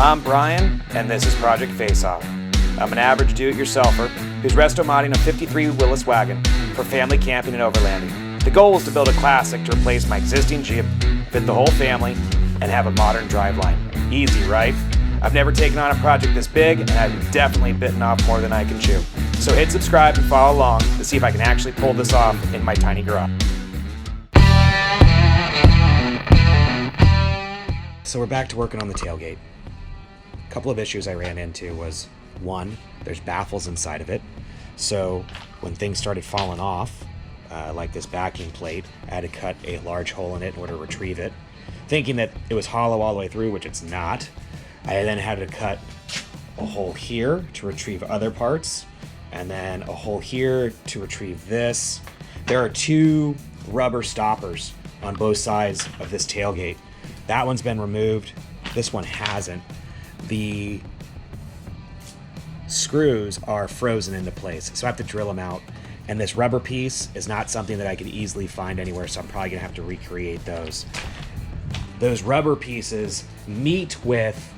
I'm Brian, and this is Project Face Off. I'm an average do-it-yourselfer who's resto-modding a 53 Willys Wagon for family camping and overlanding. The goal is to build a classic to replace my existing Jeep, fit the whole family, and have a modern driveline. Easy, right? I've never taken on a project this big, and I've definitely bitten off more than I can chew. So hit subscribe and follow along to see if I can actually pull this off in my tiny garage. So we're back to working on the tailgate. A couple of issues I ran into was, one, there's baffles inside of it. So when things started falling off, like this backing plate, I had to cut a large hole in it in order to retrieve it, thinking that it was hollow all the way through, which it's not. I then had to cut a hole here to retrieve other parts, and then a hole here to retrieve this. There are two rubber stoppers on both sides of this tailgate. That one's been removed, this one hasn't. The screws are frozen into place, so I have to drill them out. And this rubber piece is not something that I could easily find anywhere, so I'm probably gonna have to recreate those. Those rubber pieces meet with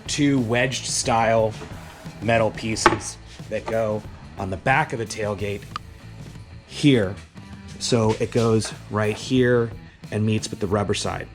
two wedged style metal pieces that go on the back of the tailgate here. So it goes right here and meets with the rubber side.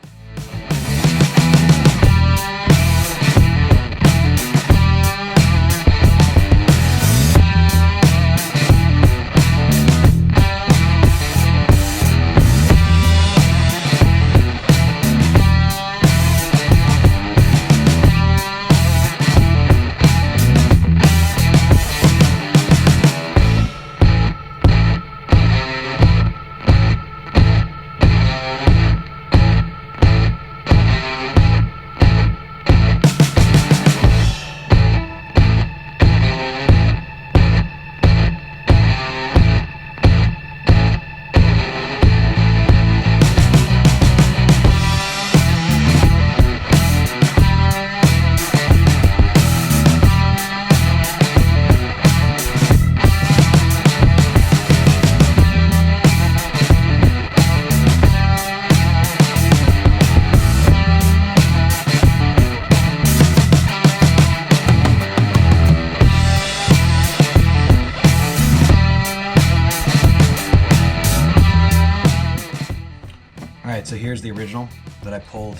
Alright, so here's the original that I pulled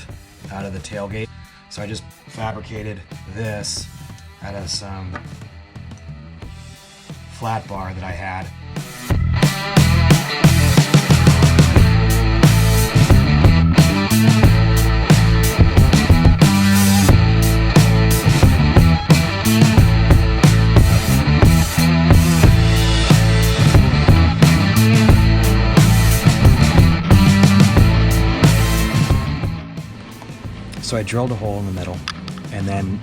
out of the tailgate. So I just fabricated this out of some flat bar that I had. So I drilled a hole in the middle, and then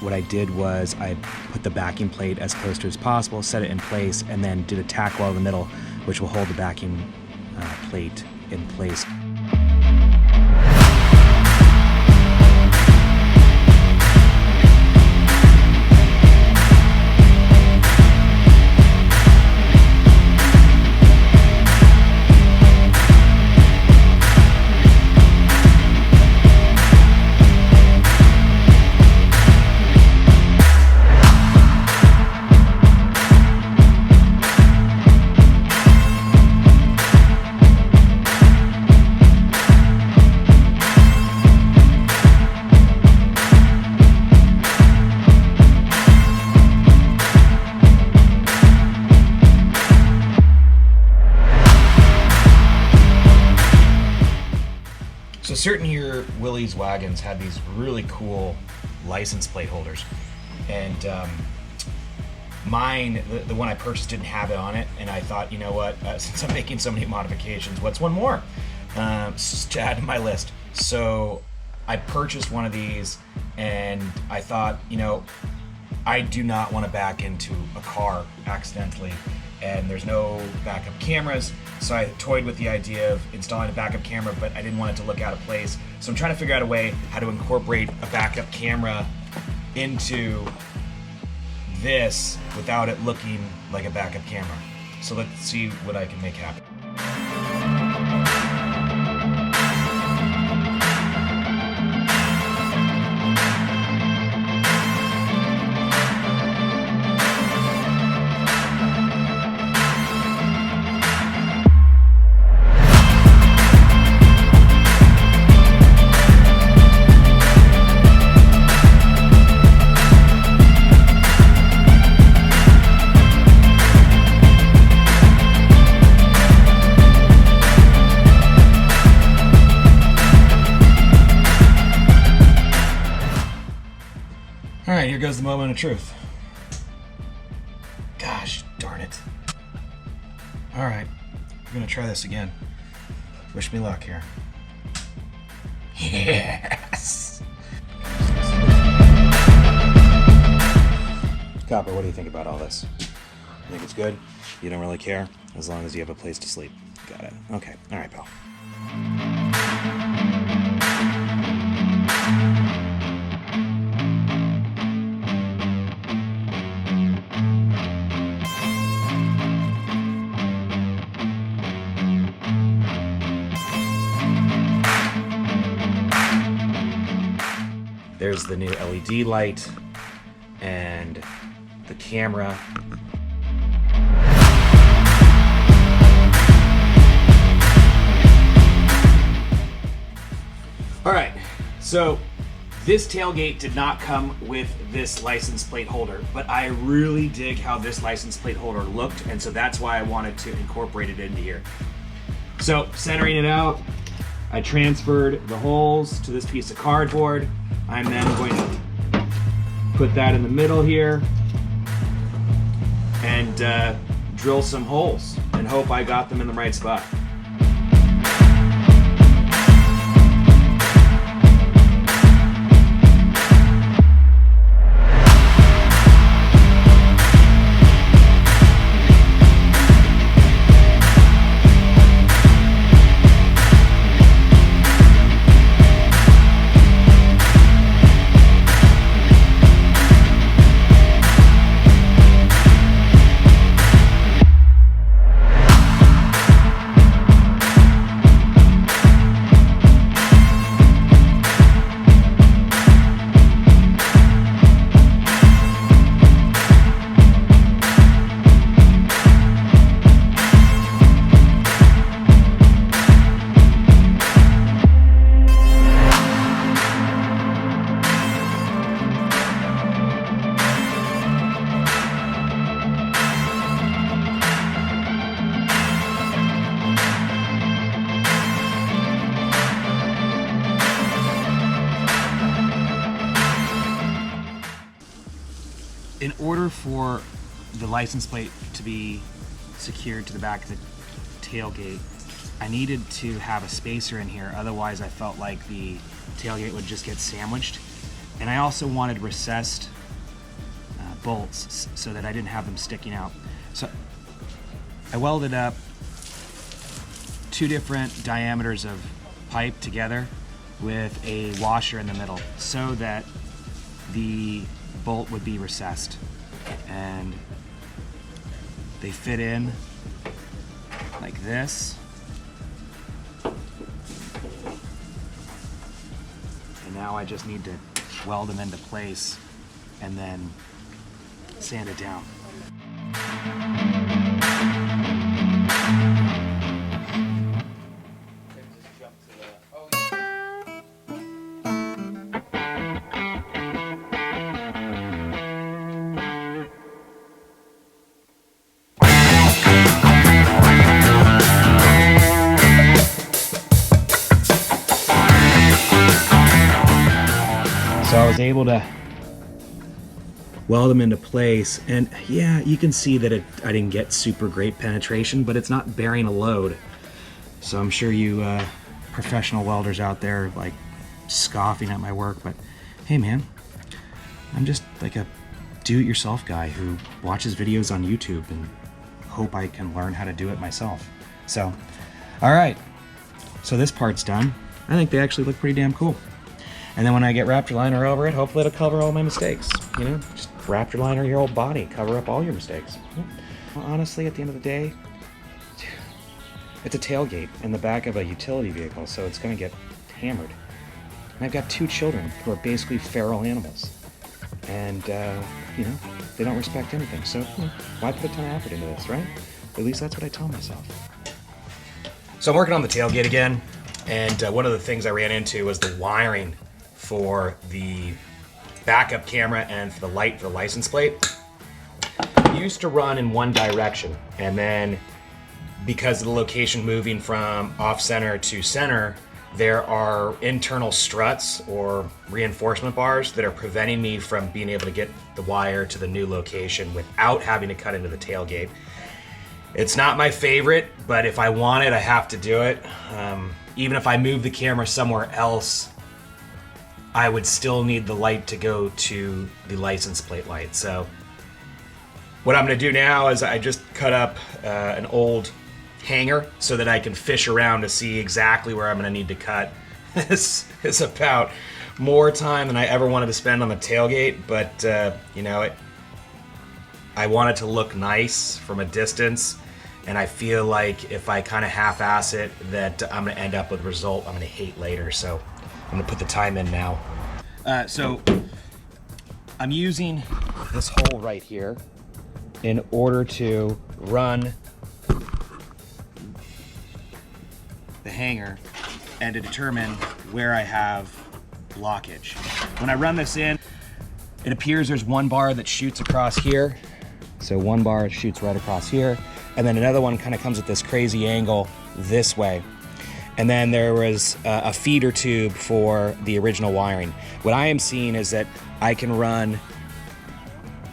what I did was I put the backing plate as close to as possible, set it in place, and then did a tack weld in the middle, which will hold the backing plate in place. So certain year Willys Wagons had these really cool license plate holders, and mine, the one I purchased, didn't have it on it, and I thought, you know what, since I'm making so many modifications, what's one more to add to my list? So I purchased one of these, and I thought, you know, I do not want to back into a car accidentally, and there's no backup cameras, so I toyed with the idea of installing a backup camera, but I didn't want it to look out of place. So I'm trying to figure out a way how to incorporate a backup camera into this without it looking like a backup camera. So let's see what I can make happen. All right, here goes the moment of truth. Gosh darn it. All right, we're gonna try this again. Wish me luck here. Yes! Copper, what do you think about all this? You think it's good? You don't really care? As long as you have a place to sleep. Got it. Okay. All right, pal. There's the new LED light and the camera. All right, so this tailgate did not come with this license plate holder, but I really dig how this license plate holder looked, and so that's why I wanted to incorporate it into here. So centering it out, I transferred the holes to this piece of cardboard. I'm then going to put that in the middle here and drill some holes and hope I got them in the right spot. In order for the license plate to be secured to the back of the tailgate, I needed to have a spacer in here, otherwise I felt like the tailgate would just get sandwiched. And I also wanted recessed bolts so that I didn't have them sticking out. So I welded up 2 different diameters of pipe together with a washer in the middle so that the bolt would be recessed, and they fit in like this, and now I just need to weld them into place and then sand it down. So I was able to weld them into place, and yeah, you can see that I didn't get super great penetration, but it's not bearing a load. So I'm sure you professional welders out there like scoffing at my work, but hey man, I'm just like a do-it-yourself guy who watches videos on YouTube and hope I can learn how to do it myself. So, all right, so this part's done. I think they actually look pretty damn cool. And then when I get Raptor Liner over it, hopefully it'll cover all my mistakes. You know, just Raptor Liner your whole body, cover up all your mistakes. Well, honestly, at the end of the day, it's a tailgate in the back of a utility vehicle, so it's gonna get hammered. And I've got 2 children who are basically feral animals. And, you know, they don't respect anything. So why put a ton of effort into this, right? At least that's what I tell myself. So I'm working on the tailgate again. And one of the things I ran into was the wiring for the backup camera and for the light for the license plate. It used to run in one direction, and then because of the location moving from off center to center, there are internal struts or reinforcement bars that are preventing me from being able to get the wire to the new location without having to cut into the tailgate. It's not my favorite, but if I want it, I have to do it. Even if I move the camera somewhere else, I would still need the light to go to the license plate light. So what I'm gonna do now is I just cut up an old hanger so that I can fish around to see exactly where I'm gonna need to cut. This is about more time than I ever wanted to spend on the tailgate, but you know, I want it to look nice from a distance, and I feel like if I kind of half-ass it, that I'm gonna end up with a result I'm gonna hate later. So I'm gonna put the time in now. So I'm using this hole right here in order to run the hanger and to determine where I have blockage. When I run this in, it appears there's one bar that shoots across here. So one bar shoots right across here, and then another one kind of comes at this crazy angle this way. And then there was a feeder tube for the original wiring. What I am seeing is that I can run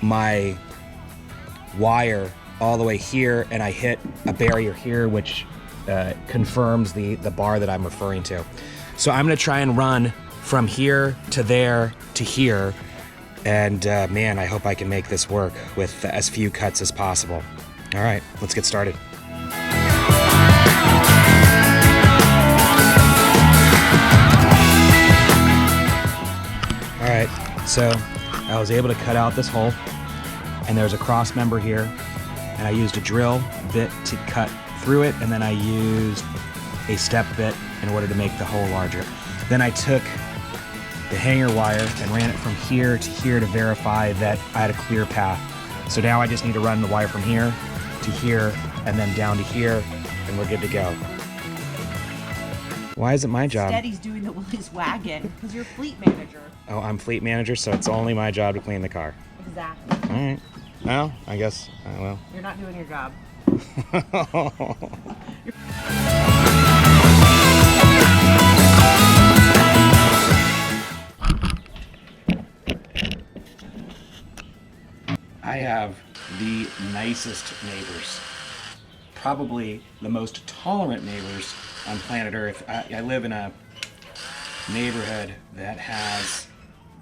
my wire all the way here, and I hit a barrier here, which confirms the bar that I'm referring to. So I'm gonna try and run from here to there to here, and man, I hope I can make this work with as few cuts as possible. All right, let's get started. All right, so I was able to cut out this hole, and there's a cross member here, and I used a drill bit to cut through it, and then I used a step bit in order to make the hole larger. Then I took the hanger wire and ran it from here to verify that I had a clear path. So now I just need to run the wire from here to here and then down to here, and we're good to go. Why is it my job? Instead, he's doing the Willys Wagon because you're fleet manager. Oh, I'm fleet manager, so it's only my job to clean the car. Exactly. All right. Well, I guess, well. You're not doing your job. I have the nicest neighbors. Probably the most tolerant neighbors on planet Earth. I live in a neighborhood that has,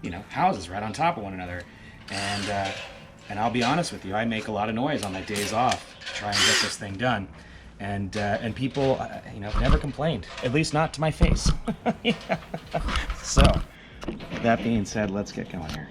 you know, houses right on top of one another. And I'll be honest with you, I make a lot of noise on my days off to try and get this thing done. And people, you know, never complained, at least not to my face. So, that being said, let's get going here.